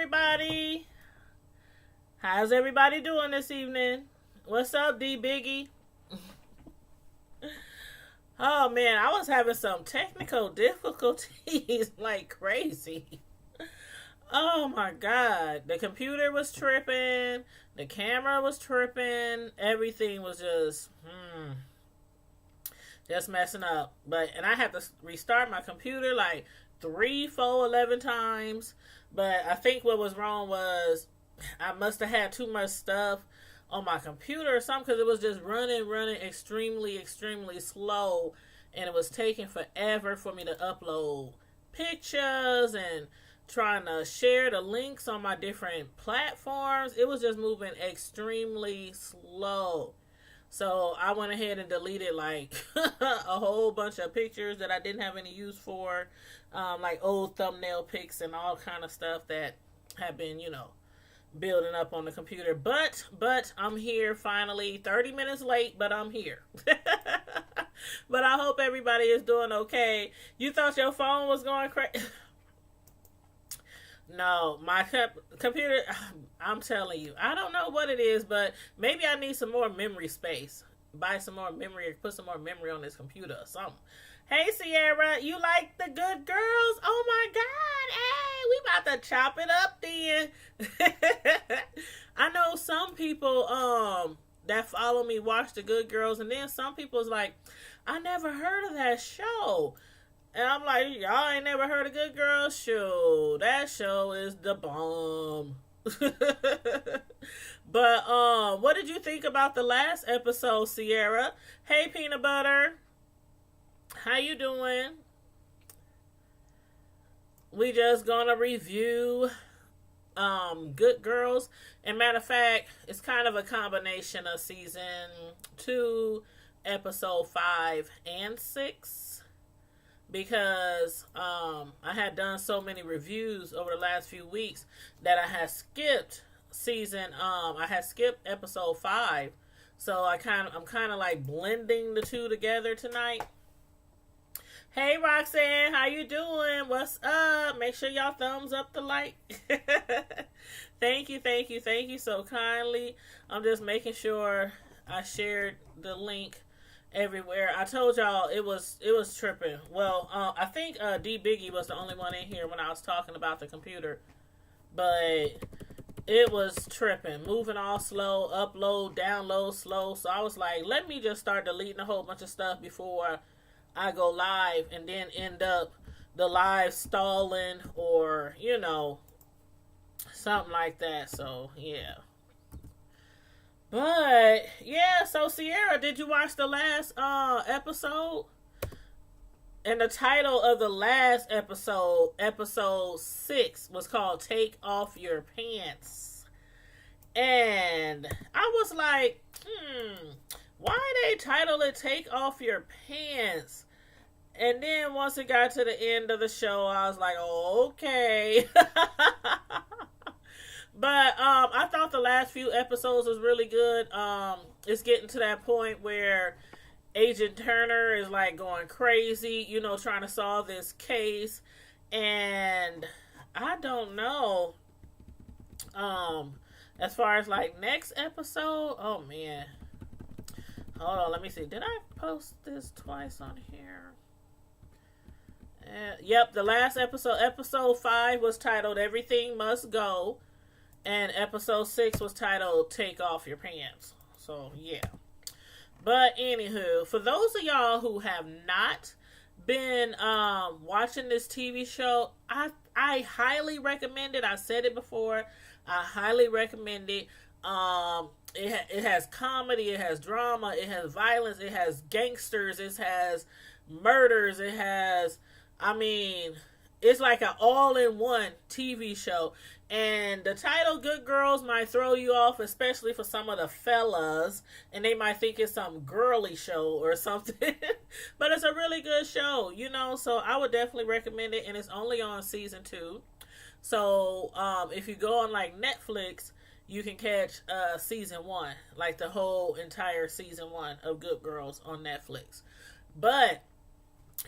everybody. How's everybody doing this evening? What's up, D Biggie? Oh man, I was having some technical difficulties like crazy. Oh my god. The computer was tripping, the camera was tripping, everything was just messing up. And I had to restart my computer like 3, 4, 11 times. But I think what was wrong was I must have had too much stuff on my computer or something, because it was just running extremely slow, and it was taking forever for me to upload pictures and trying to share the links on my different platforms. It was just moving extremely slow. So I went ahead and deleted like a whole bunch of pictures that I didn't have any use for, like old thumbnail pics and all kind of stuff that had been, building up on the computer. But I'm here finally, 30 minutes late, but I'm here. But I hope everybody is doing okay. You thought your phone was going crazy? No, my computer, I'm telling you, I don't know what it is, but maybe I need some more memory space. Buy some more memory, put some more memory on this computer or something. Hey, Sierra, you like the Good Girls? Oh my God, hey, we about to chop it up then. I know some people that follow me watch the Good Girls, and then some people's like, I never heard of that show. And I'm like, y'all ain't never heard of Good Girls? Show. That show is the bomb. But what did you think about the last episode, Sierra? Hey, Peanut Butter. How you doing? We just gonna review Good Girls. And matter of fact, it's kind of a combination of season 2, episode 5 and 6. Because I had done so many reviews over the last few weeks that I had skipped I had skipped episode 5. So I'm kind of like blending the two together tonight. Hey Roxanne, how you doing? What's up? Make sure y'all thumbs up the like. Thank you so kindly. I'm just making sure I shared the link everywhere. I told y'all it was tripping. Well, I think D Biggie was the only one in here when I was talking about the computer, but it was tripping, moving all slow, upload, download slow. So I was like, let me just start deleting a whole bunch of stuff before I go live, and then end up the live stalling or something like that. So yeah. But yeah, so Sierra, did you watch the last episode? And the title of the last episode, episode 6, was called Take Off Your Pants. And I was like, why they title it Take Off Your Pants? And then once it got to the end of the show, I was like, oh, okay. But I thought the last few episodes was really good. It's getting to that point where Agent Turner is like going crazy, trying to solve this case. And I don't know. As far as like next episode, oh man. Hold on, let me see. Did I post this twice on here? Yep, the last episode 5 was titled Everything Must Go. And episode 6 was titled Take Off Your Pants. So, yeah. But, anywho, for those of y'all who have not been watching this TV show, I highly recommend it. I said it before. I highly recommend it. It has comedy, it has drama, it has violence, it has gangsters, it has murders, it has, it's like an all-in-one TV show. And the title Good Girls might throw you off, especially for some of the fellas, and they might think it's some girly show or something. But it's a really good show, so I would definitely recommend it. And it's only on season 2. So if you go on like Netflix, you can catch season 1, like the whole entire season 1 of Good Girls on Netflix. But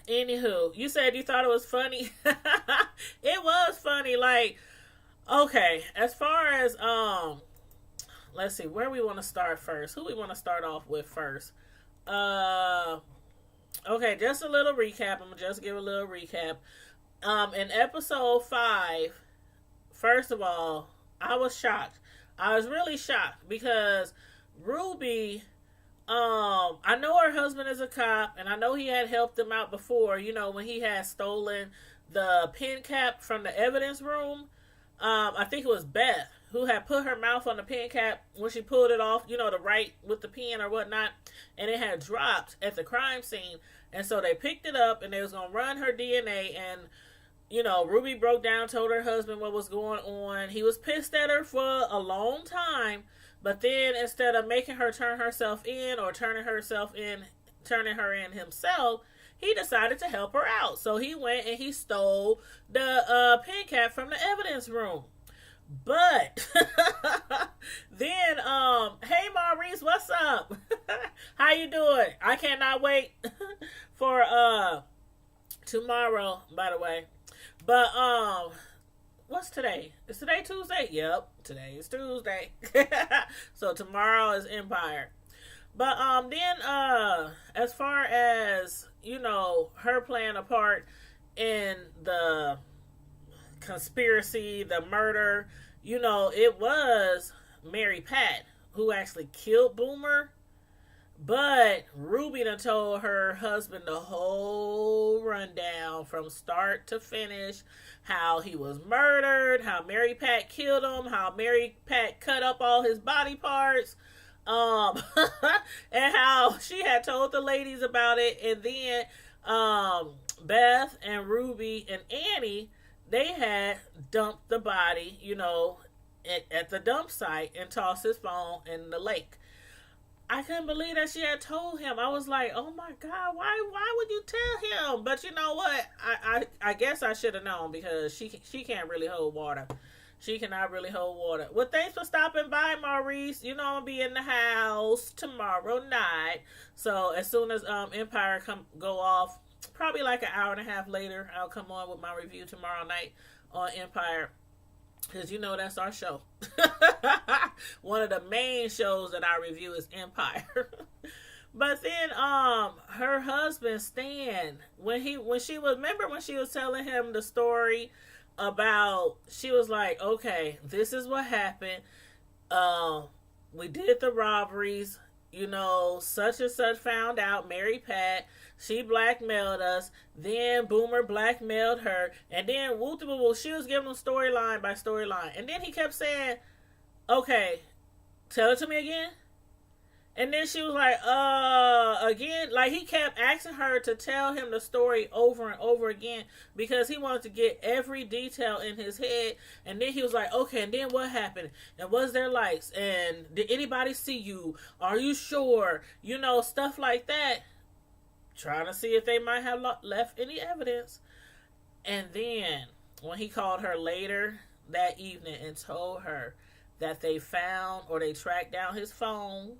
anywho, you said you thought it was funny. It was funny. Like, Okay, as far as let's see where we want to start first. Who we want to start off with first? Uh, okay, just a little recap. I'm gonna just give a little recap. In episode 5, first of all, I was shocked. I was really shocked because Ruby, I know her husband is a cop, and I know he had helped them out before. You know, when he had stolen the pen cap from the evidence room. I think it was Beth who had put her mouth on the pen cap when she pulled it off. You know, to write with the pen or whatnot, and it had dropped at the crime scene. And so they picked it up, and they was gonna run her DNA. And you know, Ruby broke down, told her husband what was going on. He was pissed at her for a long time, but then instead of making her turn herself in or turning her in himself, he decided to help her out. So he went and he stole the pen cap from the evidence room. But then, hey Maurice, what's up? How you doing? I cannot wait for tomorrow, by the way. But what's today? Is today Tuesday? Yep, today is Tuesday. So tomorrow is Empire. But then as far as, you know, her playing a part in the conspiracy, the murder, you know, it was Mary Pat who actually killed Boomer. But Ruby done told her husband the whole rundown from start to finish. How he was murdered, how Mary Pat killed him, how Mary Pat cut up all his body parts. And how she had told the ladies about it. And then Beth and Ruby and Annie, they had dumped the body, you know, at the dump site and tossed his phone in the lake. I couldn't believe that she had told him. I was like, oh my God, why would you tell him? But you know what? I guess I should have known because she can't really hold water. She cannot really hold water. Well, thanks for stopping by, Maurice. You know I'm gonna be in the house tomorrow night. So as soon as Empire go off, probably like an hour and a half later, I'll come on with my review tomorrow night on Empire. Because you know that's our show. One of the main shows that I review is Empire. But then her husband Stan, when she was telling him the story about, she was like, okay, this is what happened. We did the robberies, you know, such and such found out, Mary Pat, she blackmailed us, then Boomer blackmailed her, and then she was giving him storyline by storyline. And then he kept saying, okay, tell it to me again. And then she was like, again. Like, he kept asking her to tell him the story over and over again because he wanted to get every detail in his head. And then he was like, okay, and then what happened? And was there lights? And did anybody see you? Are you sure? You know, stuff like that. Trying to see if they might have left any evidence. And then, when he called her later that evening and told her that they found or they tracked down his phone,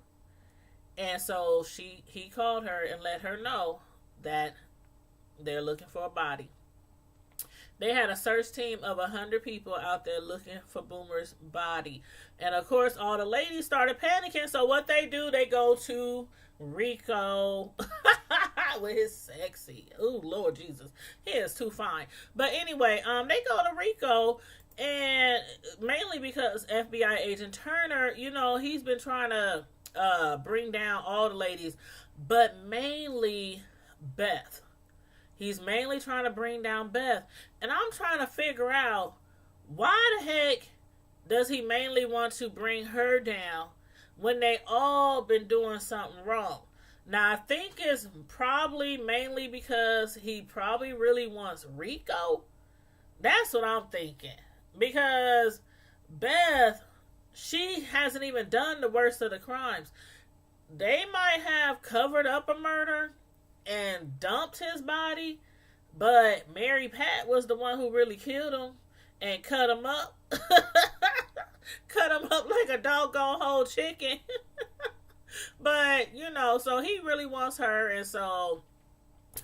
and so he called her and let her know that they're looking for a body. They had a search team of 100 people out there looking for Boomer's body. And of course, all the ladies started panicking. So what they do, they go to Rico with his sexy. Oh, Lord Jesus. He is too fine. But anyway, they go to Rico, and mainly because FBI agent Turner, you know, he's been trying to bring down all the ladies, but mainly Beth. He's mainly trying to bring down Beth. And I'm trying to figure out, why the heck does he mainly want to bring her down when they all been doing something wrong? Now, I think it's probably mainly because he probably really wants Rico. That's what I'm thinking. Because Beth, she hasn't even done the worst of the crimes. They might have covered up a murder and dumped his body, but Mary Pat was the one who really killed him and cut him up. Cut him up like a doggone whole chicken. But, you know, so he really wants her, and so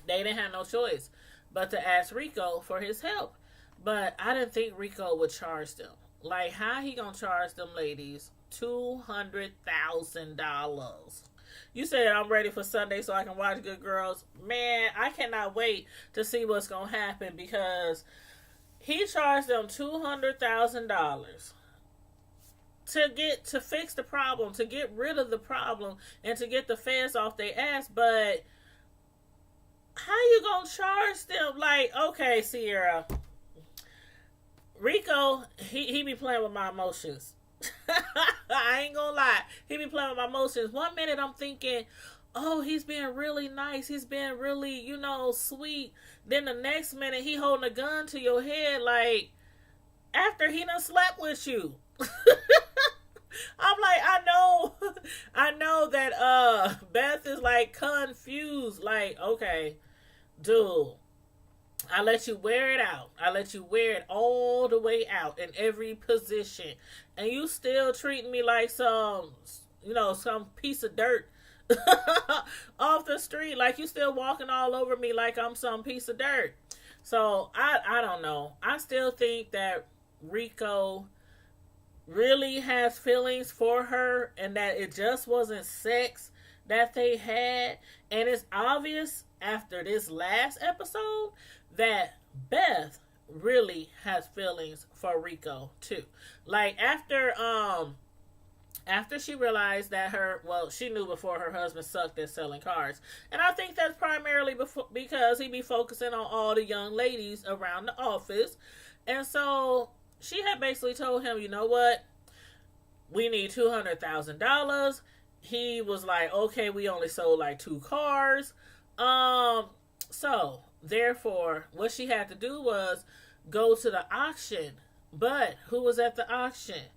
they didn't have no choice but to ask Rico for his help. But I didn't think Rico would charge them. Like, how he gonna charge them ladies $200,000? You said I'm ready for Sunday so I can watch Good Girls. Man, I cannot wait to see what's gonna happen because he charged them $200,000 to fix the problem, to get rid of the problem, and to get the feds off their ass. But how you gonna charge them? Like, okay, Sierra, Rico, he be playing with my emotions. I ain't gonna lie, he be playing with my emotions. One minute I'm thinking, oh, he's being really nice, he's being really, sweet. Then the next minute he holding a gun to your head, like after he done slept with you. I'm like, I know that Beth is like confused. Like, okay, dude, I let you wear it out. I let you wear it all the way out in every position. And you still treating me like some piece of dirt off the street. Like you still walking all over me like I'm some piece of dirt. So I don't know. I still think that Rico really has feelings for her and that it just wasn't sex that they had. And it's obvious after this last episode that Beth really has feelings for Rico too. Like after she realized that she knew before her husband sucked at selling cars. And I think that's primarily because he be focusing on all the young ladies around the office. And so she had basically told him, you know what? We need $200,000. He was like, okay, we only sold like 2 cars. So therefore, what she had to do was go to the auction. But who was at the auction?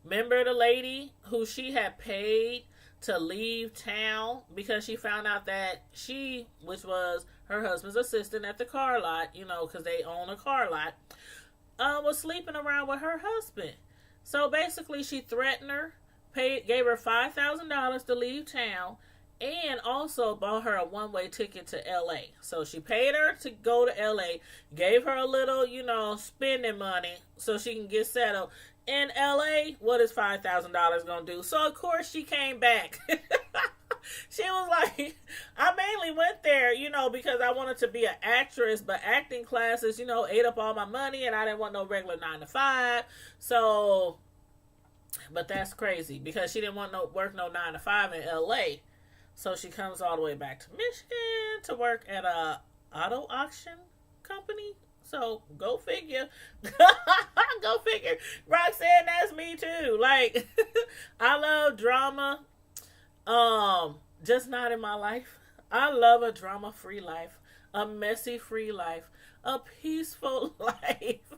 Remember the lady who she had paid to leave town because she found out that she, which was her husband's assistant at the car lot, because they own a car lot, was sleeping around with her husband. So basically she threatened her, gave her $5,000 to leave town, and also bought her a one-way ticket to LA. So she paid her to go to LA, gave her a little, spending money so she can get settled. In LA, what is $5,000 gonna do? So of course she came back. She was like, I mainly went there, because I wanted to be an actress, but acting classes, ate up all my money and I didn't want no regular 9 to 5. So, but that's crazy because she didn't want work no 9 to 5 in LA. So she comes all the way back to Michigan to work at a auto auction company. So go figure. Go figure. Roxanne, that's me too. Like, I love drama. Just not in my life. I love a drama-free life, a messy-free life, a peaceful life.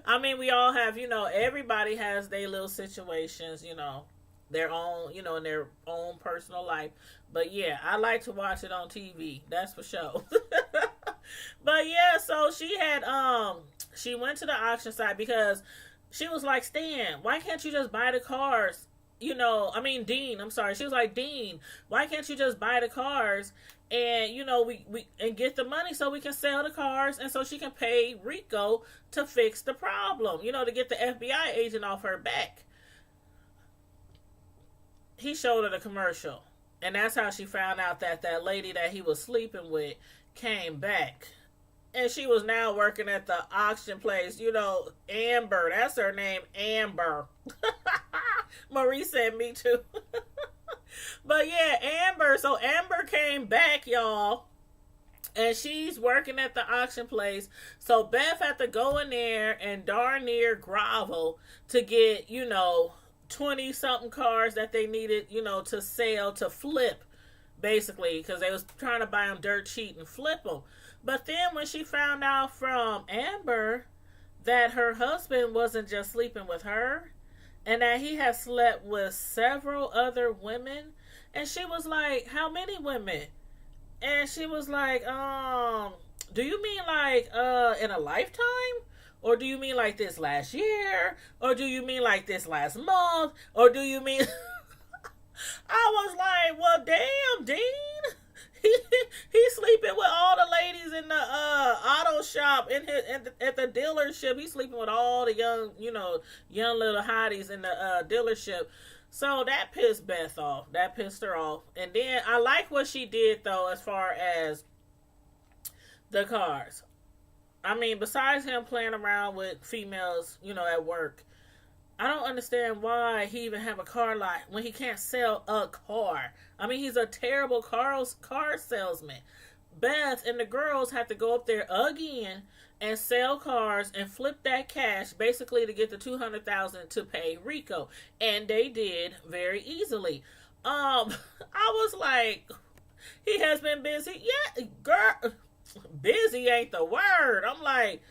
I mean, we all have, everybody has their little situations, their own, in their own personal life. But yeah, I like to watch it on TV. That's for sure. But yeah, so she went to the auction site because she was like, Stan, why can't you just buy the cars? Dean, I'm sorry. She was like, Dean, why can't you just buy the cars and, we and get the money so we can sell the cars and so she can pay Rico to fix the problem, to get the FBI agent off her back. He showed her the commercial. And that's how she found out that lady that he was sleeping with came back. And she was now working at the auction place. Amber. That's her name, Amber. Marie said me too. But yeah, Amber. So Amber came back, y'all. And she's working at the auction place. So Beth had to go in there and darn near grovel to get, 20-something cars that they needed, to sell, to flip, basically. Because they was trying to buy them dirt cheap and flip them. But then when she found out from Amber that her husband wasn't just sleeping with her and that he had slept with several other women, and she was like, how many women? And she was like, do you mean like in a lifetime? Or do you mean like this last year? Or do you mean like this last month? Or do you mean... I was like, well, damn, Dean. He's sleeping with all the ladies in the auto shop at the dealership. He's sleeping with all the young little hotties in the dealership. So that pissed Beth off. That pissed her off. And then I like what she did though, as far as the cars. I mean, besides him playing around with females, at work, I don't understand why he even have a car lot when he can't sell a car. I mean, he's a terrible car salesman. Beth and the girls have to go up there again and sell cars and flip that cash basically to get the $200,000 to pay Rico, and they did very easily. I was like, he has been busy. Yeah, girl, busy ain't the word. I'm like,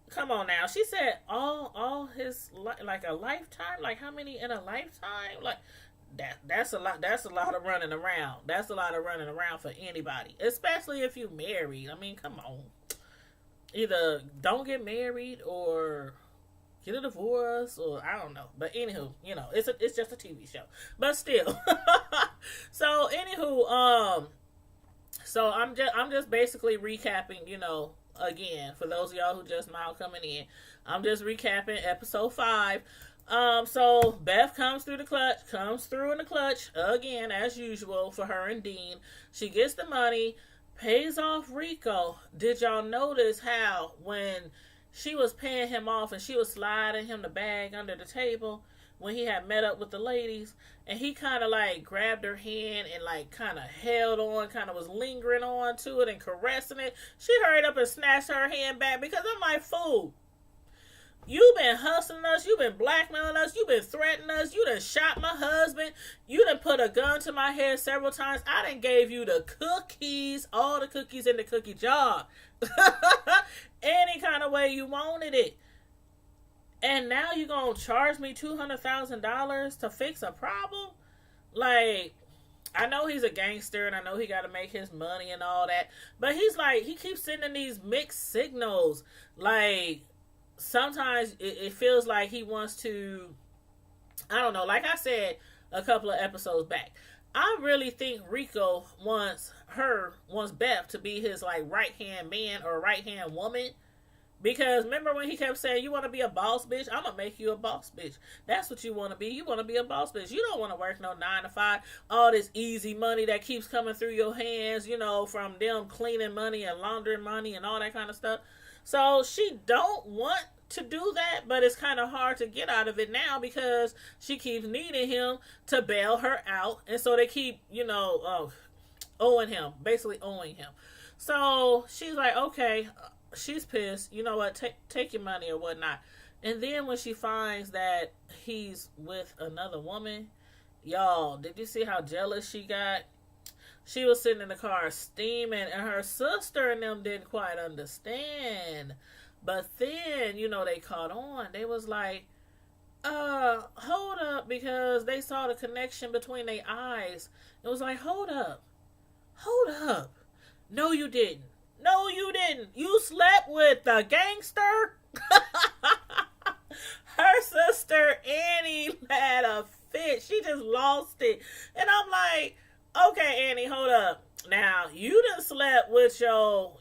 come on now. She said all his like a lifetime. Like how many in a lifetime? Like that's a lot. That's a lot of running around. That's a lot of running around for anybody, especially if you married. I mean, come on. Either don't get married or get a divorce, or I don't know. But anywho, it's just a TV show. But still. So anywho, so I'm just basically recapping, again, for those of y'all who just now coming in, I'm just recapping episode 5. So Beth comes through in the clutch again, as usual, for her and Dean. She gets the money, pays off Rico. Did y'all notice how when she was paying him off and she was sliding him the bag under the table when he had met up with the ladies, and he kind of like grabbed her hand and like kind of held on, kind of was lingering on to it and caressing it. She hurried up and snatched her hand back because I'm like, fool, you've been hustling us, you've been blackmailing us, you've been threatening us, you done shot my husband, you done put a gun to my head several times, I done gave you the cookies, all the cookies in the cookie jar. Any kind of way you wanted it. And now you gonna charge me $200,000 to fix a problem? Like, I know he's a gangster and I know he got to make his money and all that, but he's like, he keeps sending these mixed signals. Like, sometimes it feels like he wants to, I don't know, like I said a couple of episodes back, I really think Rico wants Beth to be his like right hand man or right hand woman. Because remember when he kept saying, you want to be a boss bitch? I'm going to make you a boss bitch. That's what you want to be. You want to be a boss bitch. You don't want to work no 9 to 5. All this easy money that keeps coming through your hands, from them cleaning money and laundering money and all that kind of stuff. So she don't want to do that, but it's kind of hard to get out of it now because she keeps needing him to bail her out. And so they keep, owing him, basically owing him. So she's like, okay, she's pissed. You know what? Take your money or whatnot. And then when she finds that he's with another woman, y'all, did you see how jealous she got? She was sitting in the car steaming, and her sister and them didn't quite understand. But then, they caught on. They was like, hold up, because they saw the connection between their eyes. It was like, hold up. No, you didn't. No, you didn't. You slept with the gangster? Her sister Annie had a fit. She just lost it. And I'm like, okay, Annie, hold up. Now, you done slept with your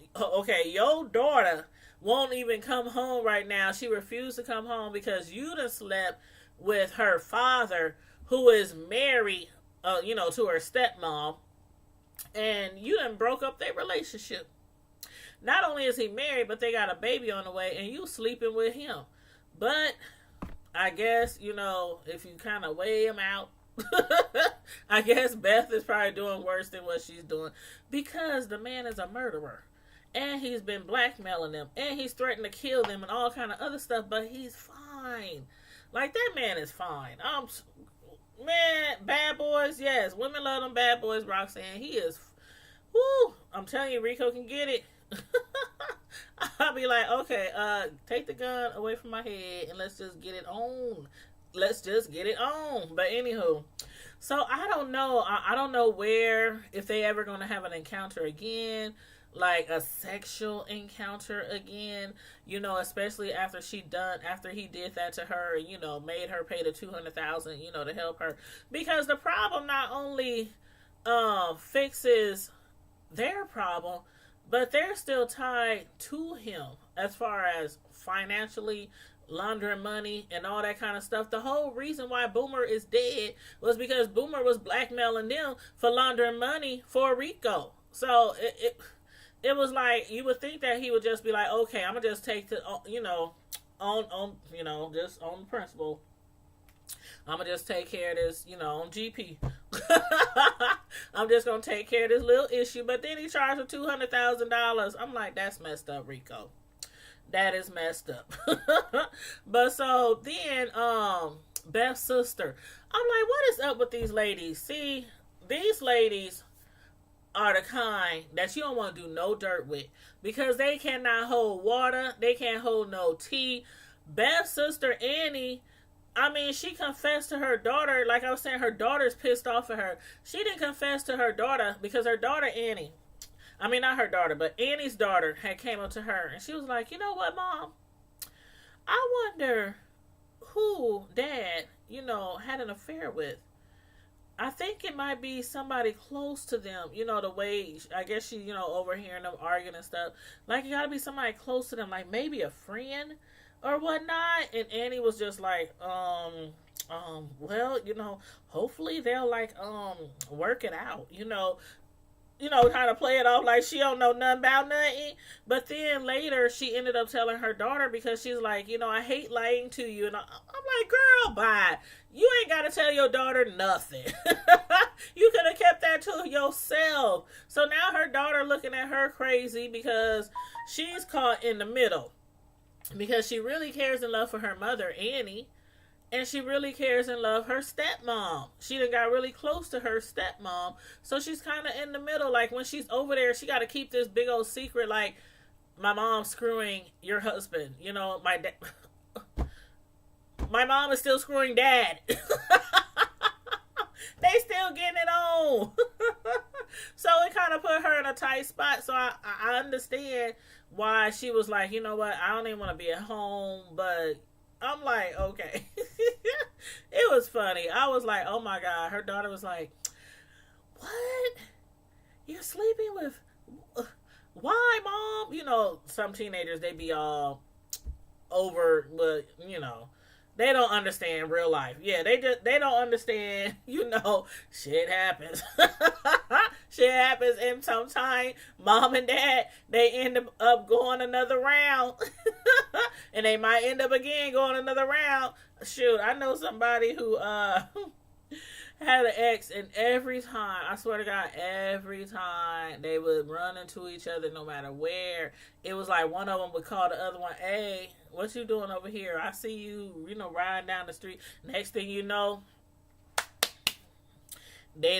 daughter won't even come home right now. She refused to come home because you done slept with her father, who is married, to her stepmom. And you done broke up their relationship. Not only is he married, but they got a baby on the way, and you sleeping with him. But I guess, if you kind of weigh him out, I guess Beth is probably doing worse than what she's doing, because the man is a murderer, and he's been blackmailing them, and he's threatened to kill them and all kind of other stuff, but he's fine. Like, that man is fine. Man, bad boys, yes. Women love them bad boys, Roxanne. He is, whoo, I'm telling you, Rico can get it. I'll be like, okay, take the gun away from my head and let's just get it on. But anywho, so I don't know. I don't know if they ever going to have an encounter again, like a sexual encounter again, especially after he did that to her, made her pay the $200,000, to help her. Because the problem not only fixes their problem, but they're still tied to him as far as financially laundering money and all that kind of stuff. The whole reason why Boomer is dead was because Boomer was blackmailing them for laundering money for Rico. So it was like you would think that he would just be like, okay, I'm gonna just take the just on principle. I'm gonna just take care of this, on GP. I'm just gonna take care of this little issue. But then he charged for $200,000. I'm like, that's messed up, Rico. That is messed up. But so then, Beth's sister. I'm like, what is up with these ladies? See, these ladies are the kind that you don't want to do no dirt with because they cannot hold water. They can't hold no tea. Beth's sister Annie, I mean, she confessed to her daughter. Like I was saying, her daughter's pissed off at her. She didn't confess to her daughter because her daughter Annie, I mean, not her daughter, but Annie's daughter had came up to her and she was like, you know what, Mom? I wonder who Dad, had an affair with. I think it might be somebody close to them. The way, I guess she, overhearing them arguing and stuff. Like, it gotta be somebody close to them, like maybe a friend or whatnot. And Annie was just like, well, hopefully they'll like, work it out, trying to play it off like she don't know nothing about nothing. But then later she ended up telling her daughter because she's like, I hate lying to you. And I'm like, girl, bye. You ain't got to tell your daughter nothing. You could have kept that to yourself. So now her daughter looking at her crazy because she's caught in the middle. Because she really cares and love for her mother, Annie. And she really cares and love her stepmom. She done got really close to her stepmom. So she's kind of in the middle. Like when she's over there, she got to keep this big old secret. Like, my mom's screwing your husband. My mom is still screwing Dad. They still getting it on. So it kind of put her in a tight spot. So I understand why she was like, you know what? I don't even want to be at home. But I'm like, okay. It was funny. I was like, oh my God. Her daughter was like, what? You're sleeping with... Why, Mom? Some teenagers, they be all over, but, they don't understand real life. Yeah, they don't understand, shit happens. Shit happens, and sometimes Mom and Dad, they end up going another round. And they might end up again going another round. Shoot, I know somebody who had an ex, and every time, I swear to God, every time they would run into each other no matter where, it was like one of them would call the other one, hey, what you doing over here? I see you, riding down the street. Next thing you know, they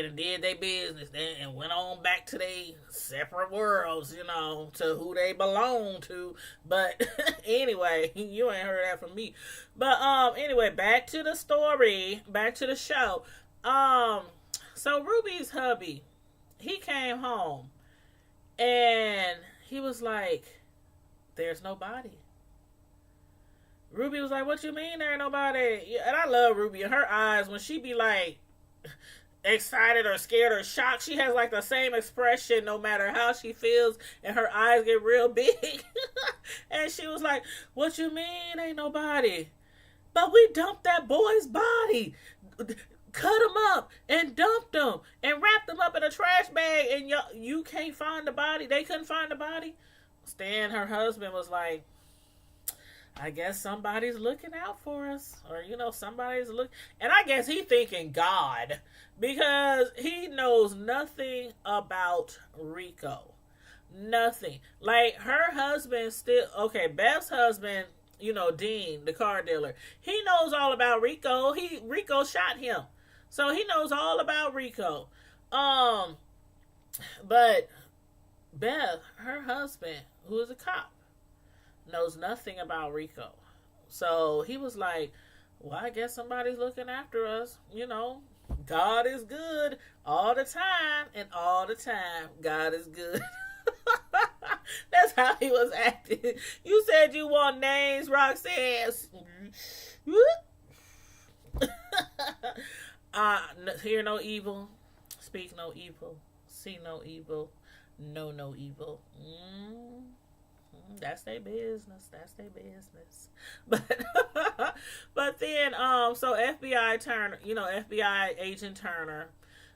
done did their business and went on back to their separate worlds, to who they belong to. But anyway, you ain't heard that from me. But anyway, back to the story, back to the show. So Ruby's hubby, he came home and he was like, there's no body. Ruby was like, what you mean there ain't nobody? And I love Ruby. And her eyes, when she be like excited or scared or shocked, she has like the same expression no matter how she feels, and her eyes get real big. And she was like, what you mean ain't nobody? But we dumped that boy's body, cut him up and dumped him and wrapped him up in a trash bag, and you can't find the body. They couldn't find the body. Stan, her husband, was like, I guess somebody's looking out for us, or somebody's looking. And I guess he thinking God, because he knows nothing about Rico. Nothing. Like, her husband still, okay, Beth's husband, Dean, the car dealer, he knows all about Rico. Rico shot him, so he knows all about Rico. But Beth, her husband, who is a cop, knows nothing about Rico. So he was like, well, I guess somebody's looking after us. God is good all the time, and all the time, God is good. That's how he was acting. You said you want names, Roxanne. Hear no evil, speak no evil, see no evil, know no evil. That's their business. That's their business. But but then so FBI Turner, FBI agent Turner,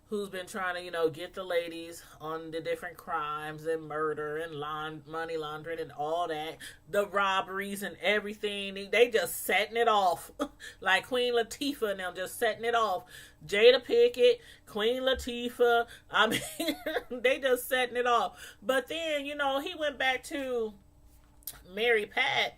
who's been trying to, get the ladies on the different crimes and murder and money laundering and all that, the robberies and everything. They just setting it off. Like Queen Latifah and them just setting it off. Jada Pickett, Queen Latifah, I mean, they just setting it off. But then, he went back to Mary Pat,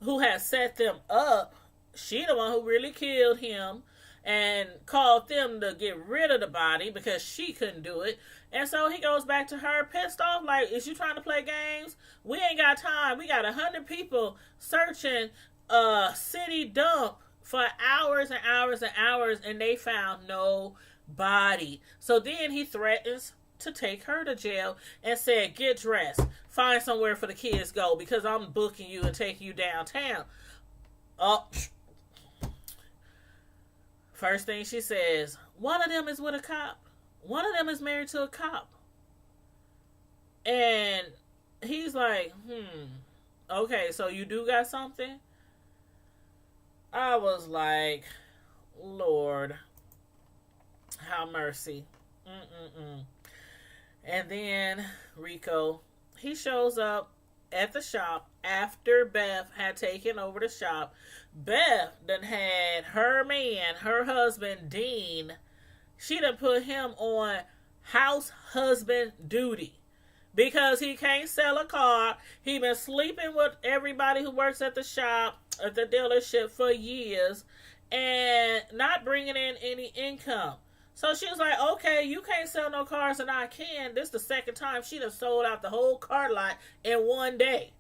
who had set them up. She the one who really killed him and called them to get rid of the body because she couldn't do it. And so he goes back to her pissed off, like, is you trying to play games? We ain't got time. We got 100 people searching a city dump for hours and hours and hours, and they found no body. So then he threatens to take her to jail and said, get dressed, find somewhere for the kids go, because I'm booking you and taking you downtown. First thing she says, one of them is with a cop. One of them is married to a cop. And he's like, okay, so you do got something? I was like, Lord, have mercy. And then Rico, he shows up at the shop after Beth had taken over the shop. Beth done had her man, her husband, Dean, she done put him on house husband duty because he can't sell a car. He been sleeping with everybody who works at the shop, at the dealership for years, and not bringing in any income. So she was like, okay, you can't sell no cars and I can. This is the second time she done sold out the whole car lot in one day.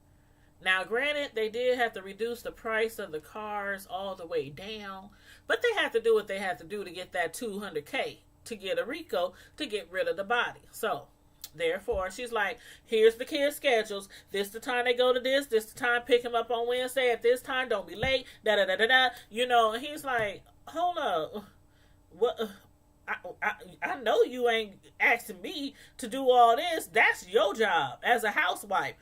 Now, granted, they did have to reduce the price of the cars all the way down, but they had to do what they had to do to get that $200K to get a Rico to get rid of the body. So, therefore, she's like, here's the kids' schedules. This the time they go to this. This the time pick him up on Wednesday at this time. Don't be late. Da-da-da-da-da. And he's like, hold up. What? I know you ain't asking me to do all this. That's your job as a housewife.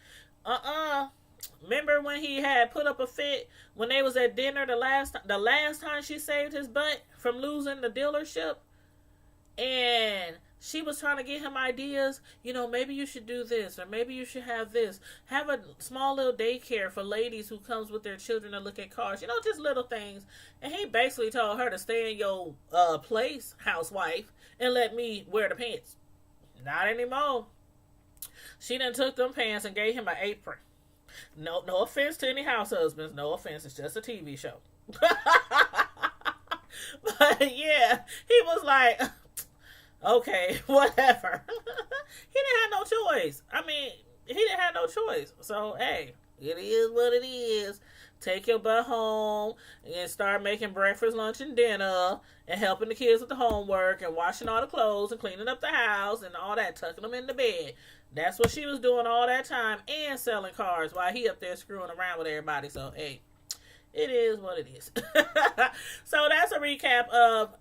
Remember when he had put up a fit when they was at dinner the last time she saved his butt from losing the dealership? And she was trying to get him ideas. Maybe you should do this, or maybe you should have this. Have a small little daycare for ladies who comes with their children to look at cars. Just little things. And he basically told her to stay in your place, housewife, and let me wear the pants. Not anymore. She done took them pants and gave him an apron. No offense to any house husbands. No offense. It's just a TV show. But yeah, he was like, okay, whatever. He didn't have no choice. He didn't have no choice. So, hey, it is what it is. Take your butt home and start making breakfast, lunch, and dinner and helping the kids with the homework and washing all the clothes and cleaning up the house and all that, tucking them in the bed. That's what she was doing all that time and selling cars while he up there screwing around with everybody. So, hey, it is what it is. So, that's a recap of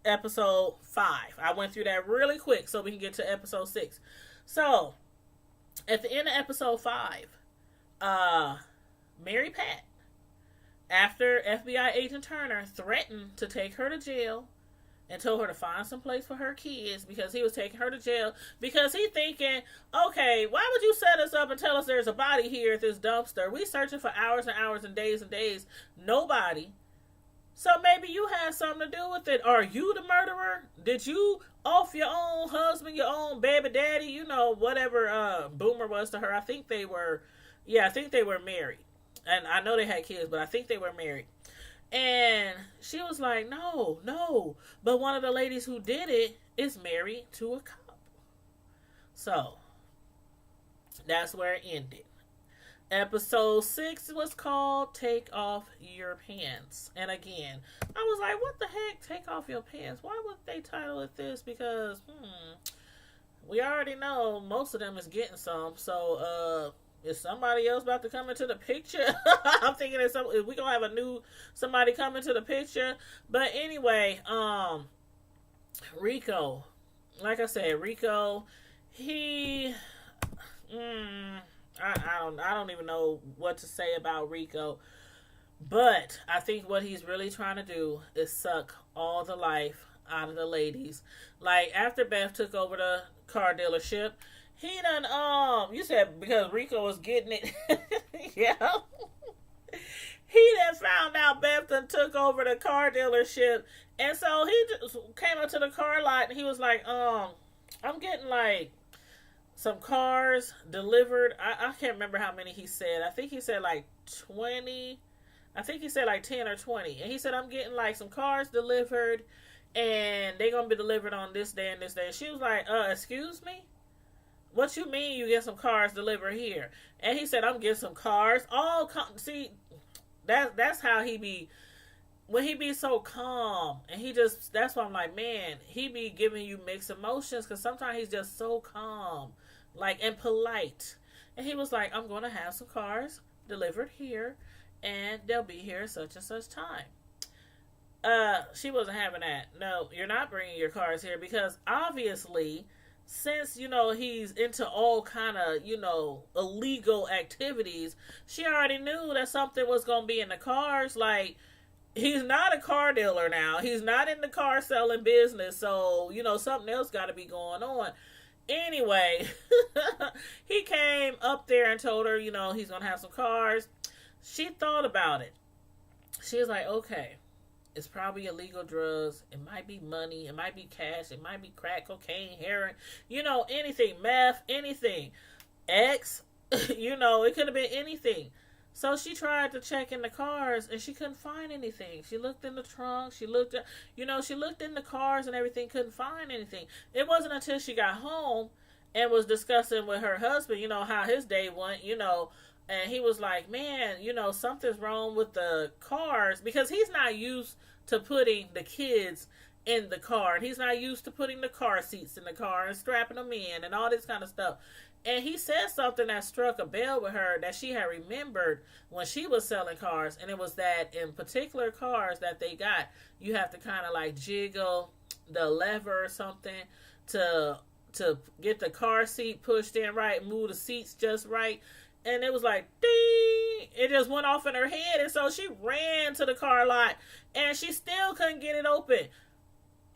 episode 5. I went through that really quick so we can get to episode 6. So, at the end of episode 5, Mary Pat, after FBI agent Turner threatened to take her to jail and told her to find some place for her kids because he was taking her to jail because he thinking, okay, why would you set us up and tell us there's a body here at this dumpster? We searching for hours and hours and days, nobody. So maybe you had something to do with it. Are you the murderer? Did you off your own husband, your own baby daddy, whatever Boomer was to her? I think they were married. And I know they had kids, but I think they were married. And she was like, no. But one of the ladies who did it is married to a cop. So, that's where it ended. Episode 6 was called Take Off Your Pants. And again, I was like, what the heck? Take off your pants? Why would they title it this? Because, we already know most of them is getting some. So, is somebody else about to come into the picture? I'm thinking that we gonna have somebody come into the picture. But anyway, Rico, like I said, Rico, he, I don't even know what to say about Rico. But I think what he's really trying to do is suck all the life out of the ladies. Like after Beth took over the car dealership, he done you said because Rico was getting it. Yeah. He then found out Beth done took over the car dealership, and so he just came up to the car lot and he was like, I'm getting like some cars delivered. I can't remember how many he said. I think he said like 20. I think he said like 10 or 20. And he said, I'm getting like some cars delivered and they're going to be delivered on this day and this day. And she was like, excuse me? What you mean you get some cars delivered here? And he said, I'm getting some cars. See, that's how he be, when he be so calm. And he just, that's why I'm like, man, he be giving you mixed emotions because sometimes he's just so calm, like, and polite. And he was like, I'm going to have some cars delivered here and they'll be here such and such time. She wasn't having that. No, you're not bringing your cars here because obviously, since, he's into all kind of, illegal activities, she already knew that something was going to be in the cars. Like, he's not a car dealer now. He's not in the car selling business. So, something else got to be going on. Anyway, he came up there and told her, he's going to have some cars. She thought about it. She was like, okay, it's probably illegal drugs. It might be money. It might be cash. It might be crack, cocaine, heroin. Anything. Meth, anything. X, it could have been anything. So she tried to check in the cars and she couldn't find anything. She looked in the trunk. She looked at, she looked in the cars and everything, couldn't find anything. It wasn't until she got home and was discussing with her husband, how his day went, and he was like, man, something's wrong with the cars because he's not used to putting the kids in the car. And he's not used to putting the car seats in the car and strapping them in and all this kind of stuff. And he said something that struck a bell with her that she had remembered when she was selling cars. And it was that in particular cars that they got, you have to kind of like jiggle the lever or something to get the car seat pushed in right, move the seats just right. And it was like, ding! It just went off in her head. And so she ran to the car lot and she still couldn't get it open.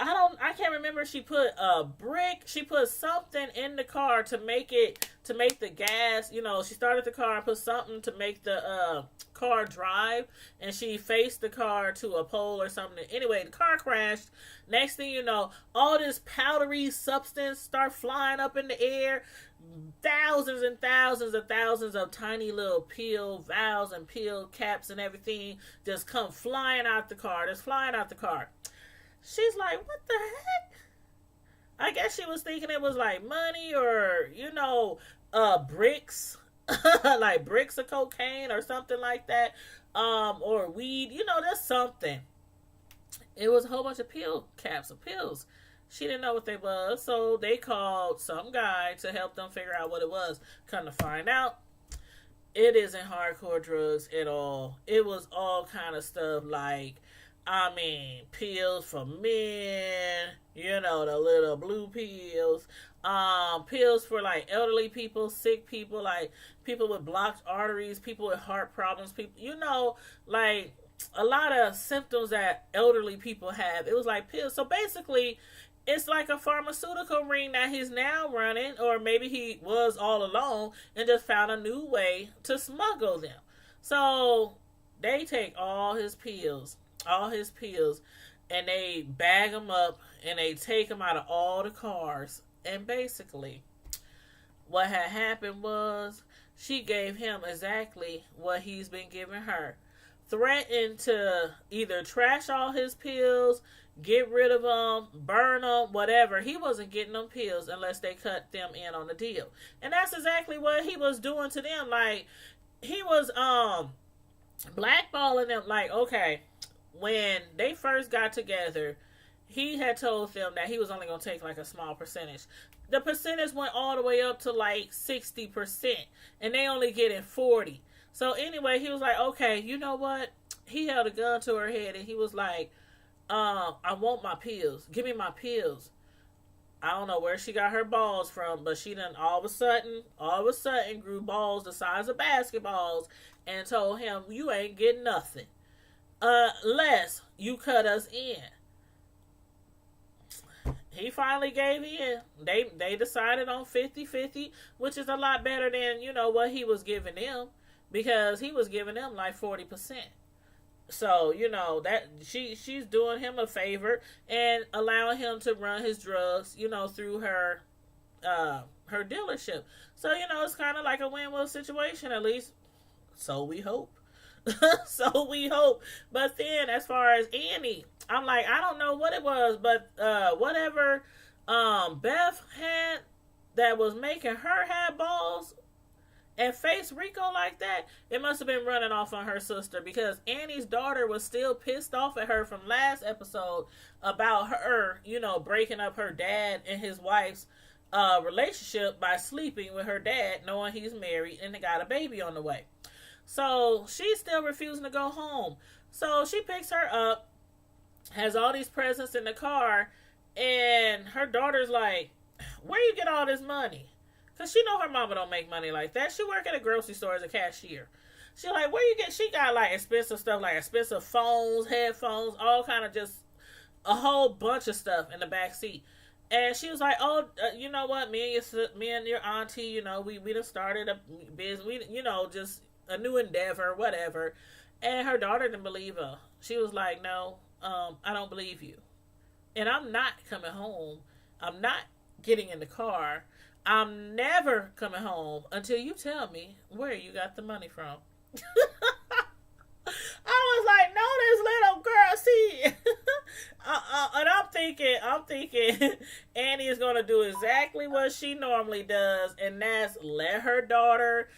I can't remember if she put a brick. She put something in the car to make the gas. She started the car and put something to make the car drive. And she faced the car to a pole or something. Anyway, the car crashed. Next thing you know, all this powdery substance start flying up in the air. Thousands and thousands of tiny little pill valves and pill caps and everything just come flying out the car. She's like, what the heck? I guess she was thinking it was like money or, bricks, like bricks of cocaine or something like that, or weed, there's something. It was a whole bunch of pill caps of pills. She didn't know what they was, so they called some guy to help them figure out what it was. Come to find out, it isn't hardcore drugs at all. It was all kind of stuff like, pills for men, the little blue pills, pills for like elderly people, sick people, like people with blocked arteries, people with heart problems, people, like a lot of symptoms that elderly people have. It was like pills. So basically, it's like a pharmaceutical ring that he's now running, or maybe he was all along and just found a new way to smuggle them. So they take all his pills, and they bag them up and they take them out of all the cars. And basically, what had happened was she gave him exactly what he's been giving her. Threatened to either trash all his pills, get rid of them, burn them, whatever. He wasn't getting them pills unless they cut them in on the deal. And that's exactly what he was doing to them. Like, he was blackballing them. Like, okay, when they first got together, he had told them that he was only going to take like a small percentage. The percentage went all the way up to like 60%, and they only getting 40. So anyway, he was like, okay, you know what? He held a gun to her head and he was like, I want my pills. Give me my pills. I don't know where she got her balls from, but she done all of a sudden grew balls the size of basketballs and told him, "You ain't getting nothing unless you cut us in." He finally gave in. They decided on 50-50, which is a lot better than, what he was giving them, because he was giving them like 40%. So, that she's doing him a favor and allowing him to run his drugs, through her dealership. So, it's kind of like a win-win situation, at least so we hope. So we hope. But then, as far as Annie, I'm like, I don't know what it was, but whatever Beth had that was making her have balls and face Rico like that, it must have been running off on her sister, because Annie's daughter was still pissed off at her from last episode about her, breaking up her dad and his wife's relationship by sleeping with her dad, knowing he's married and they got a baby on the way. So she's still refusing to go home. So she picks her up, has all these presents in the car, and her daughter's like, "Where you get all this money?" Because she know her mama don't make money like that. She work at a grocery store as a cashier. She like, "Where you get?" She got like expensive stuff, like expensive phones, headphones, all kind of just a whole bunch of stuff in the back seat. And she was like, "Oh, you know what? Me and your auntie, we done started a business. We, just a new endeavor, whatever." And her daughter didn't believe her. She was like, "No, I don't believe you. And I'm not coming home. I'm not getting in the car. I'm never coming home until you tell me where you got the money from." I was like, "No, this little girl, see." And I'm thinking Annie is going to do exactly what she normally does, and that's let her daughter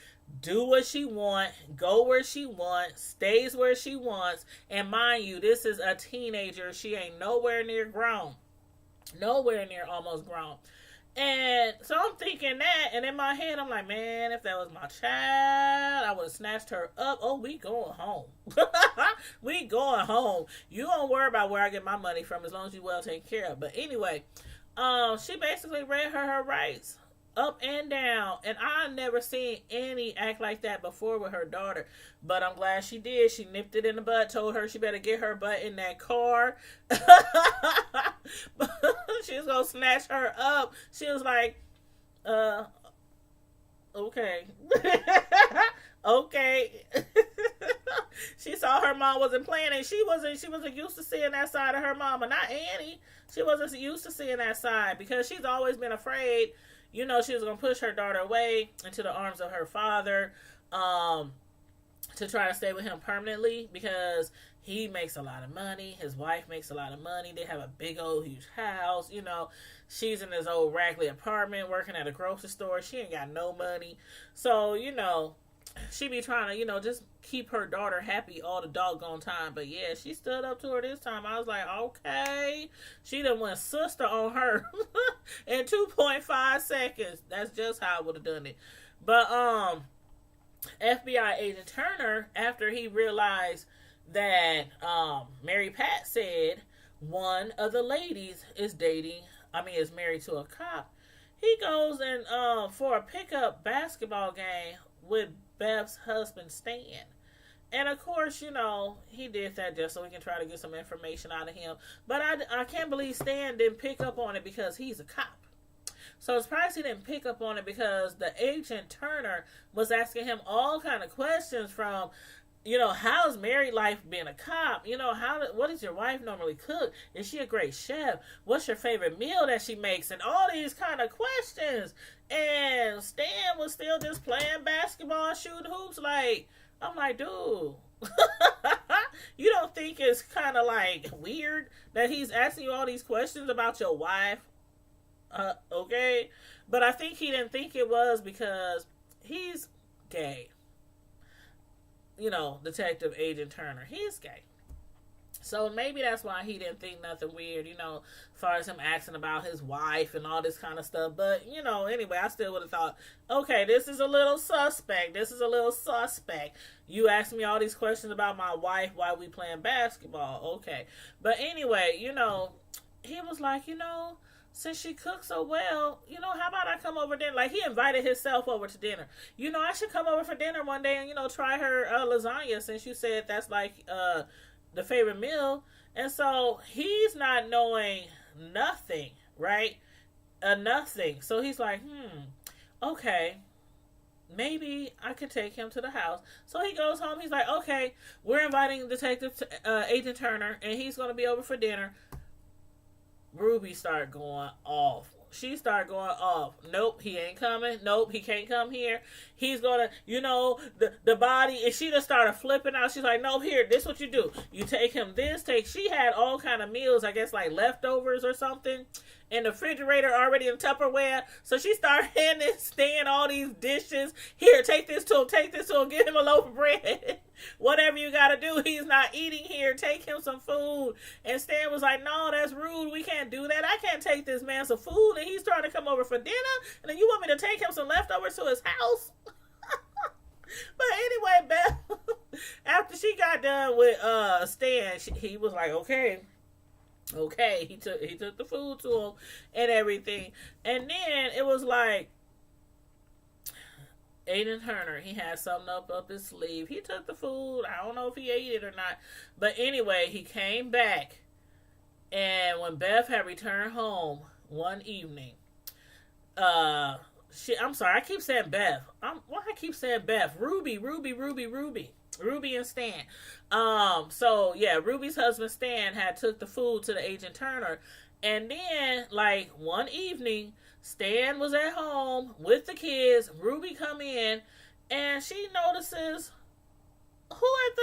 do what she wants, go where she wants, stays where she wants. And mind you, this is a teenager. She ain't nowhere near grown. Nowhere near almost grown. And so I'm thinking that, and in my head I'm like, man, if that was my child, I would have snatched her up. Oh, we going home. We going home. You don't worry about where I get my money from as long as you well taken care of. But anyway, she basically read her rights up and down, and I never seen Annie act like that before with her daughter, but I'm glad she did. She nipped it in the butt, told her she better get her butt in that car. She was gonna snatch her up. She was like, okay. Okay. She saw her mom wasn't playing, and she wasn't used to seeing that side of her mama. Not Annie. She wasn't used to seeing that side, because she's always been afraid, she was going to push her daughter away into the arms of her father, to try to stay with him permanently, because he makes a lot of money. His wife makes a lot of money. They have a big old huge house. She's in this old raggedy apartment working at a grocery store. She ain't got no money. So, she be trying to, just keep her daughter happy all the doggone time. But yeah, she stood up to her this time. I was like, okay. She done went sister on her in 2.5 seconds. That's just how I would have done it. But FBI agent Turner, after he realized that Mary Pat said one of the ladies is married to a cop, he goes and for a pickup basketball game with Beth's husband Stan. And of course, he did that just so we can try to get some information out of him. But I can't believe Stan didn't pick up on it, because he's a cop. So it's probably he didn't pick up on it because the agent Turner was asking him all kind of questions from, how's married life being a cop? What does your wife normally cook? Is she a great chef? What's your favorite meal that she makes? And all these kind of questions. And Stan was still just playing basketball, shooting hoops. I'm like, dude, you don't think it's kind of like weird that he's asking you all these questions about your wife? Okay. But I think he didn't think it was because he's gay. Detective Agent Turner, he's gay. So maybe that's why he didn't think nothing weird, as far as him asking about his wife and all this kind of stuff. But, anyway, I still would have thought, okay, this is a little suspect. You asked me all these questions about my wife while we playing basketball. Okay. But anyway, he was like, since she cooks so well, how about I come over dinner? Like, he invited himself over to dinner. I should come over for dinner one day and, try her lasagna, since you said that's like the favorite meal. And so he's not knowing nothing, right? Nothing. So he's like, okay, maybe I could take him to the house. So he goes home. He's like, okay, we're inviting Detective Agent Turner, and he's going to be over for dinner. Ruby started going off. She started going off. Nope, he ain't coming. Nope, he can't come here. He's gonna, the body. And she just started flipping out. She's like, no, here, this is what you do. You take him this, she had all kind of meals, I guess like leftovers or something, in the refrigerator already in Tupperware. So she started handing Stan all these dishes. Here, take this to him, give him a loaf of bread. Whatever you gotta do, he's not eating here. Take him some food. And Stan was like, no, that's rude. We can't do that. I can't take this man some food, and he's trying to come over for dinner, and then you want me to take him some leftovers to his house? But anyway, Beth, after she got done with Stan, he was like, okay, he took the food to him and everything. And then it was like, Aiden Turner, he had something up his sleeve. He took the food. I don't know if he ate it or not. But anyway, he came back. And when Beth had returned home one evening, I'm sorry, I keep saying Beth. Why I keep saying Beth? Ruby and Stan. So yeah, Ruby's husband Stan had took the food to the Agent Turner. And then, like, one evening, Stan was at home with the kids. Ruby come in, and she notices who at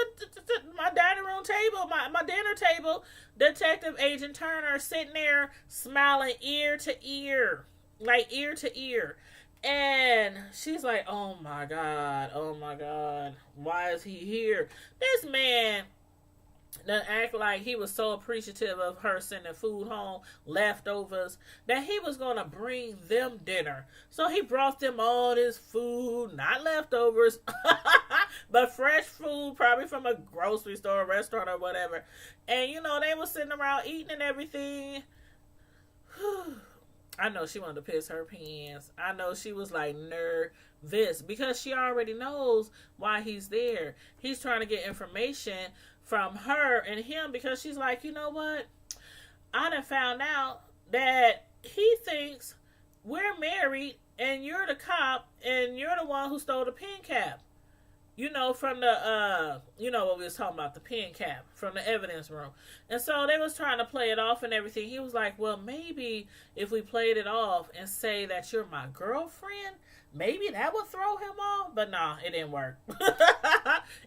my dining room table, my dinner table, Detective Agent Turner, sitting there smiling ear to ear. And she's like, oh my God, why is he here? This man that act like he was so appreciative of her sending food home, leftovers, that he was going to bring them dinner. So he brought them all this food, not leftovers, but fresh food, probably from a grocery store, restaurant, or whatever. And, they were sitting around eating and everything. I know she wanted to piss her pants. I know she was like nervous because she already knows why he's there. He's trying to get information from her and him because she's like, you know what? I done found out that he thinks we're married and you're the cop and you're the one who stole the pen cap. From the, what we was talking about, the pen cap from the evidence room. And so they was trying to play it off and everything. He was like, well, maybe if we played it off and say that you're my girlfriend, maybe that would throw him off. But nah, it didn't work.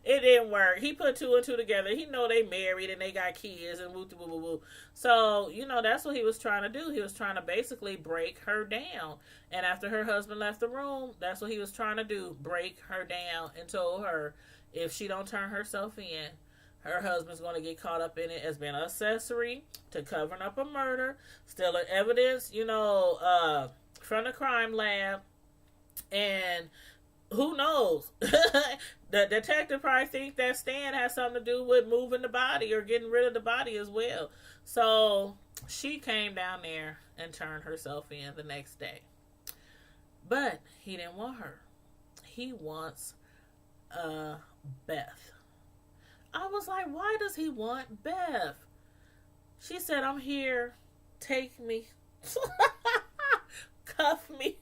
It didn't work. He put two and two together. He know they married and they got kids and woo woo woo woo. So, that's what he was trying to do. He was trying to basically break her down. And after her husband left the room, that's what he was trying to do. Break her down and told her if she don't turn herself in, her husband's going to get caught up in it as being an accessory to covering up a murder, stealing evidence, from the crime lab. And who knows? The detective probably think that Stan has something to do with moving the body or getting rid of the body as well. So she came down there and turned herself in the next day. But he didn't want her. He wants Beth. I was like, why does he want Beth? She said, I'm here. Take me. Cuff me.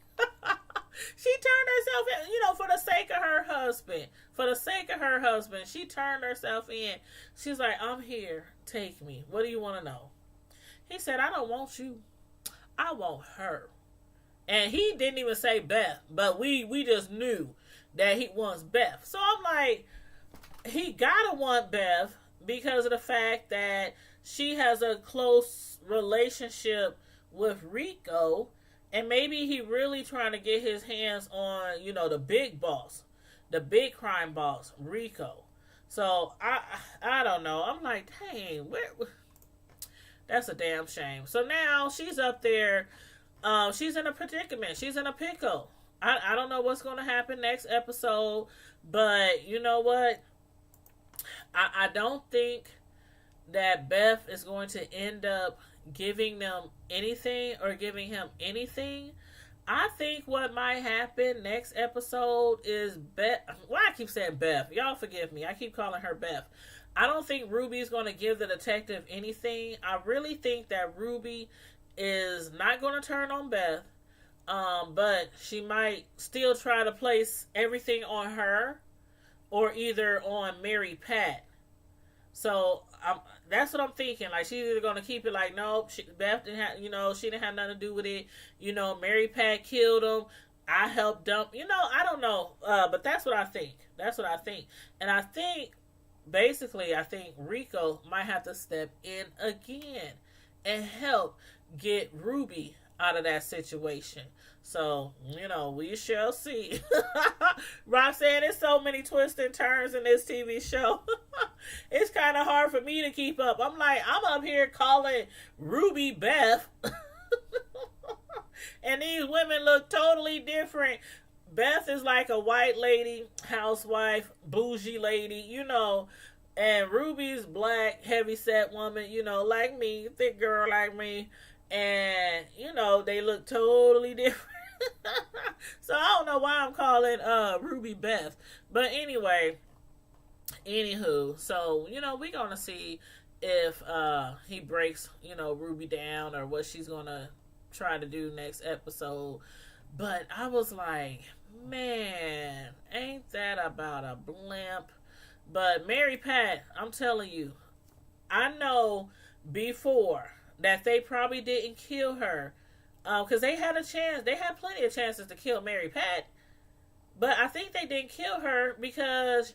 She turned herself in, for the sake of her husband. For the sake of her husband, she turned herself in. She's like, I'm here. Take me. What do you want to know? He said, I don't want you. I want her. And he didn't even say Beth, but we just knew that he wants Beth. So I'm like, he gotta want Beth because of the fact that she has a close relationship with Rico. And maybe he really trying to get his hands on, the big boss, the big crime boss, Rico. So I don't know. I'm like, dang, that's a damn shame. So now she's up there. She's in a predicament. She's in a pickle. I don't know what's going to happen next episode, but you know what? I don't think that Beth is going to end up giving them anything or giving him anything. I think what might happen next episode is Beth. Why I keep saying Beth? Y'all forgive me. I keep calling her Beth. I don't think Ruby's going to give the detective anything. I really think that Ruby is not going to turn on Beth, but she might still try to place everything on her or either on Mary Pat. So that's what I'm thinking. Like she's either gonna keep it like, nope, Beth didn't have, she didn't have nothing to do with it. Mary Pat killed him. I helped dump. I don't know. But that's what I think. That's what I think. And I think, basically, I think Rico might have to step in again and help get Ruby out of that situation. So, we shall see. Roxanne, there's so many twists and turns in this TV show. It's kind of hard for me to keep up. I'm up here calling Ruby Beth. And these women look totally different. Beth is like a white lady, housewife, bougie lady, and Ruby's black, heavy-set woman, like me, thick girl like me. And, they look totally different. So I don't know why I'm calling Ruby Beth. But anyway, anywho, so, we're going to see if he breaks, Ruby down or what she's going to try to do next episode. But I was like, man, ain't that about a blimp? But Mary Pat, I'm telling you, I know before that they probably didn't kill her because they had a chance. They had plenty of chances to kill Mary Pat, but I think they didn't kill her because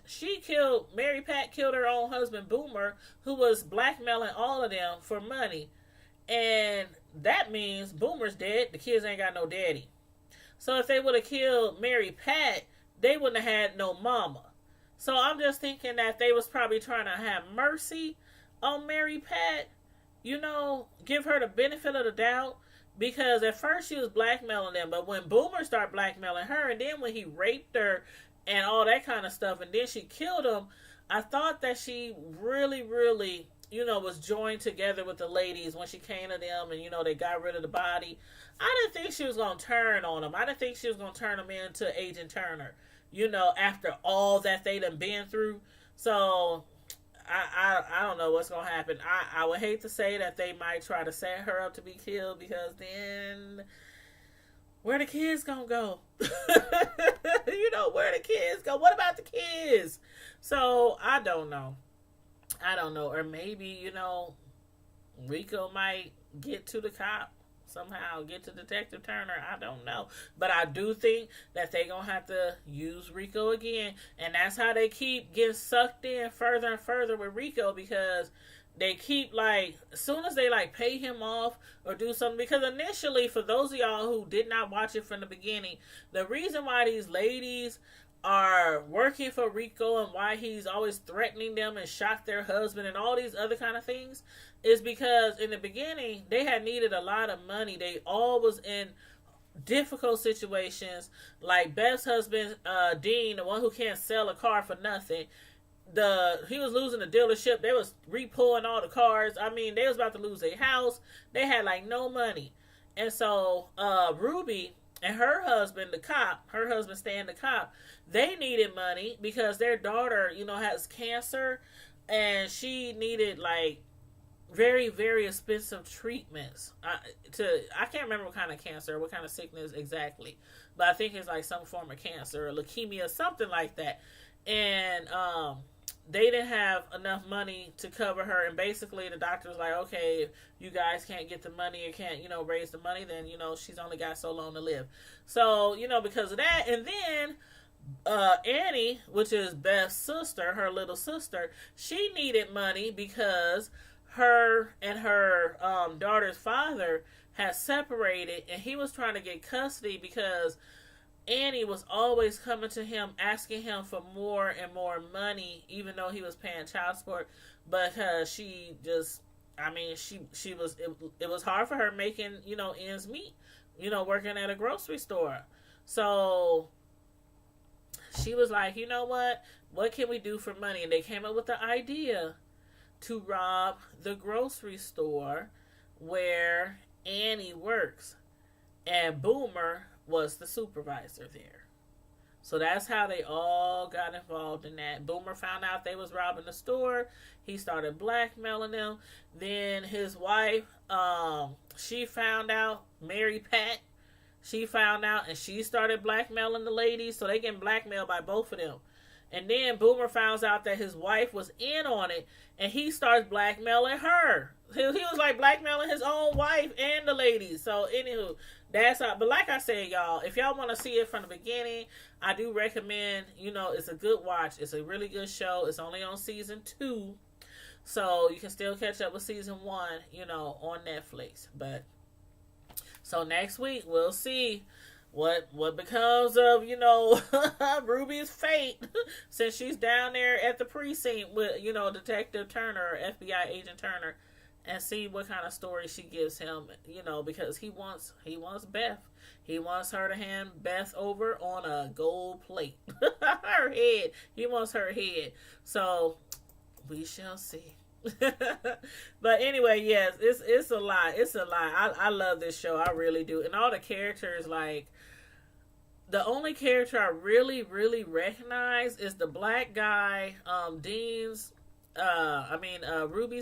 Mary Pat killed her own husband Boomer, who was blackmailing all of them for money, and that means Boomer's dead. The kids ain't got no daddy. So if they would have killed Mary Pat, they wouldn't have had no mama. So I'm just thinking that they was probably trying to have mercy on Mary Pat, give her the benefit of the doubt, because at first she was blackmailing them, but when Boomer started blackmailing her, and then when he raped her and all that kind of stuff, and then she killed him, I thought that she really, really, was joined together with the ladies when she came to them and, they got rid of the body. I didn't think she was going to turn on them. I didn't think she was going to turn them into Agent Turner, after all that they done been through. So I don't know what's going to happen. I would hate to say that they might try to set her up to be killed, because then where the kids going to go? Where the kids go? What about the kids? So I don't know. Or maybe, Rico might get to the cop somehow, get to Detective Turner. I don't know. But I do think that they're going to have to use Rico again. And that's how they keep getting sucked in further and further with Rico, because they keep, as soon as they, pay him off or do something. Because initially, for those of y'all who did not watch it from the beginning, the reason why these ladies are working for Rico and why he's always threatening them and shot their husband and all these other kind of things is because in the beginning they had needed a lot of money. They all was in difficult situations. Like Beth's husband, Dean, the one who can't sell a car for nothing, he was losing the dealership. They was repulling all the cars. I mean, they was about to lose their house. They had no money. And so Ruby and her husband, the cop, her husband Stan, the cop, they needed money because their daughter, has cancer, and she needed very, very expensive treatments. I can't remember what kind of cancer, what kind of sickness exactly, but I think it's some form of cancer or leukemia, something like that. And they didn't have enough money to cover her, and basically the doctor was like, okay, if you guys can't get the money or can't, raise the money, then, she's only got so long to live. So, because of that, and then Annie, which is Beth's sister, her little sister, she needed money because her and her daughter's father had separated, and he was trying to get custody because Annie was always coming to him asking him for more and more money, even though he was paying child support, because she just, she was, it was hard for her making, ends meet, working at a grocery store. So she was like, what can we do for money? And they came up with the idea to rob the grocery store where Annie works, and Boomer was the supervisor there. So that's how they all got involved in that. Boomer found out they was robbing the store. He started blackmailing them. Then his wife, she found out, Mary Pat, she found out, and she started blackmailing the ladies. So they getting blackmailed by both of them. And then Boomer finds out that his wife was in on it, and he starts blackmailing her. He was like blackmailing his own wife and the ladies. So anywho, that's how. But like I said, y'all, if y'all want to see it from the beginning, I do recommend. It's a good watch. It's a really good show. It's only on season 2, so you can still catch up with season 1. On Netflix. But so next week we'll see what becomes of Ruby's fate since she's down there at the precinct with Detective Turner or FBI Agent Turner, and see what kind of story she gives him, because he wants Beth. He wants her to hand Beth over on a gold plate. Her head. He wants her head. So we shall see. But anyway, yes, it's a lot. It's a lot. I love this show. I really do. And all the characters, like, the only character I really, really recognize is the black guy, Ruby's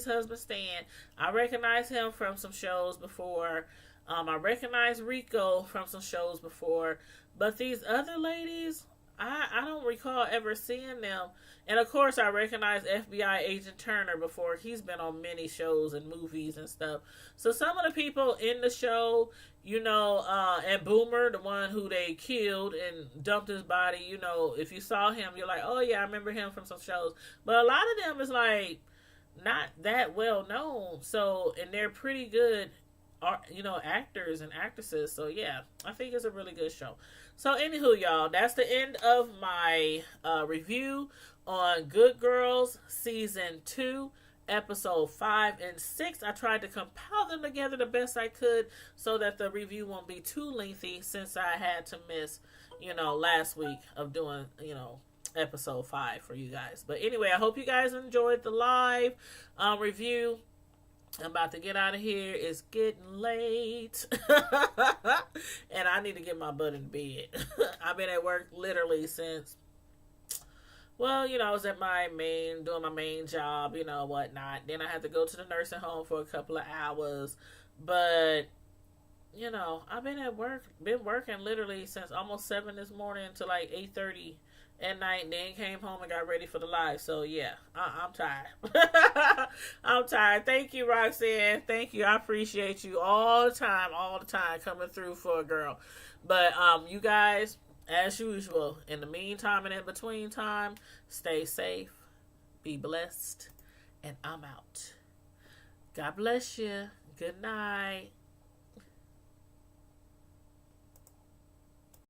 husband, Stan. I recognize him from some shows before. I recognize Rico from some shows before. But these other ladies, I don't recall ever seeing them. And of course, I recognize FBI Agent Turner before. He's been on many shows and movies and stuff. So some of the people in the show, and Boomer, the one who they killed and dumped his body, if you saw him, you're like, oh yeah, I remember him from some shows. But a lot of them is like not that well known. So, and they're pretty good, actors and actresses. So yeah, I think it's a really good show. So anywho, y'all, that's the end of my review on Good Girls Season 2, Episode 5 and 6. I tried to compile them together the best I could so that the review won't be too lengthy, since I had to miss, last week of doing, Episode 5 for you guys. But anyway, I hope you guys enjoyed the live review. I'm about to get out of here. It's getting late. And I need to get my butt in bed. I've been at work literally since, I was at doing my main job, whatnot. Then I had to go to the nursing home for a couple of hours. But, I've been working literally since almost 7 this morning to like 8:30 at night, and then came home and got ready for the live. So yeah, I'm tired. I'm tired. Thank you, Roxanne. Thank you. I appreciate you all the time coming through for a girl. But you guys, as usual, in the meantime and in between time, stay safe, be blessed, and I'm out. God bless you. Good night.